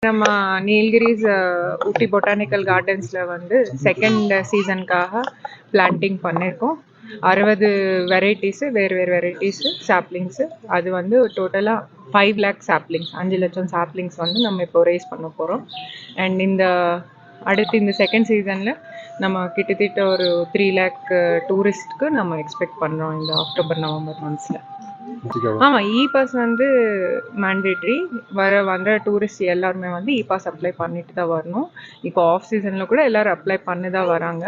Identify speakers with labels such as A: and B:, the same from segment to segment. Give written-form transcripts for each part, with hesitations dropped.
A: நம்ம நீல்கிரிஸ் ஊட்டி பொட்டானிக்கல் கார்டன்ஸில் வந்து second சீசனுக்காக planting பண்ணியிருக்கோம். 60 வெரைட்டிஸு, வேறு வெரைட்டிஸு சாப்ளிங்ஸு. அது வந்து டோட்டலாக 5 lakh சாப்ளிங்ஸ், 5 லட்சம் சாப்ளிங்ஸ் வந்து நம்ம இப்போ ரேஸ் பண்ண போகிறோம். அண்ட் அடுத்து இந்த செகண்ட் சீசனில் நம்ம கிட்டத்தட்ட ஒரு 3 lakh டூரிஸ்ட்க்கு நம்ம எக்ஸ்பெக்ட் பண்ணுறோம் இந்த அக்டோபர் நவம்பர் மந்த்ஸில். ஆமாம், இ பாஸ் வந்து மேண்டேட்ரி. வர டூரிஸ்ட் எல்லாருமே வந்து இ பாஸ் அப்ளை பண்ணிட்டு தான் வரணும். இப்போ ஆஃப் சீசனில் கூட எல்லோரும் அப்ளை பண்ணி தான் வராங்க.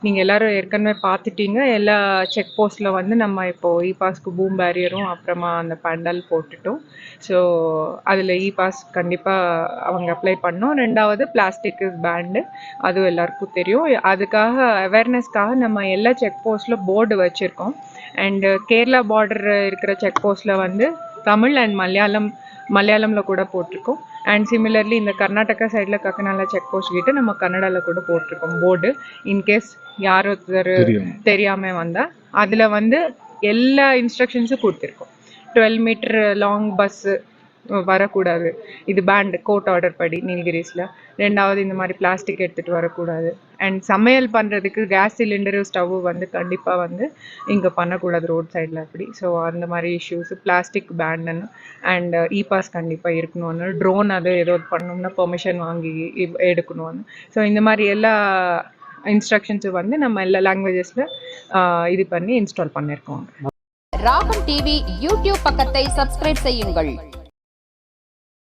A: நீங்கள் எல்லோரும் ஏற்கனவே பார்த்துட்டீங்க. எல்லா செக் போஸ்ட்டில் வந்து நம்ம இப்போது இ பாஸ்க்கு பூம் பேரியரும் அப்புறமா அந்த பண்டல் போட்டுட்டோம். ஸோ அதில் இ பாஸ் கண்டிப்பாக அவங்க அப்ளை பண்ணோம். 2வது பிளாஸ்டிக் இஸ் பேண்டு, அதுவும் எல்லாருக்கும் தெரியும். அதுக்காக அவேர்னஸ்க்காக நம்ம எல்லா செக் போஸ்ட்டில் போர்டு வச்சுருக்கோம். அண்டு கேரளா பார்டர் இருக்கிற செக் போஸ்ட்டில் வந்து தமிழ் அண்ட் மலையாளமில் கூட போட்டிருக்கோம். அண்ட் சிமிலர்லி இந்த கர்நாடகா சைடில் கக்கனாலா செக் போஸ்ட் கிட்ட நம்ம கன்னடாவில் கூட போட்டிருக்கோம் போர்டு. இன்கேஸ் யார் ஒருத்தர் தெரியாமல் வந்தால் அதில் வந்து எல்லா இன்ஸ்ட்ரக்ஷன்ஸும் கொடுத்துருக்கோம். 12 மீட்டர் லாங் பஸ்ஸு வரக்கூடாது, இது பேண்டு கோர்ட் ஆர்டர் படி நீல்கிரிஸில். 2வது இந்த மாதிரி பிளாஸ்டிக் எடுத்துகிட்டு வரக்கூடாது. அண்ட் சமையல் பண்ணுறதுக்கு கேஸ் சிலிண்டரு ஸ்டவ்வு வந்து கண்டிப்பாக வந்து இங்கே பண்ணக்கூடாது ரோட் சைடில் அப்படி. ஸோ அந்த மாதிரி இஷ்யூஸு, பிளாஸ்டிக் பேண்டுன்னு. அண்ட் இ பாஸ் கண்டிப்பாக இருக்கணும்னு, ட்ரோன் அது ஏதோ பண்ணணும்னா பெர்மிஷன் வாங்கி எடுக்கணும்னு. ஸோ இந்த மாதிரி எல்லா இன்ஸ்ட்ரக்ஷன்ஸு வந்து நம்ம எல்லா லாங்குவேஜஸில் இது பண்ணி இன்ஸ்டால் பண்ணியிருக்கோம்.
B: ராகம் டிவி யூடியூப் பக்கத்தை சப்ஸ்கிரைப் செய்யுங்கள்.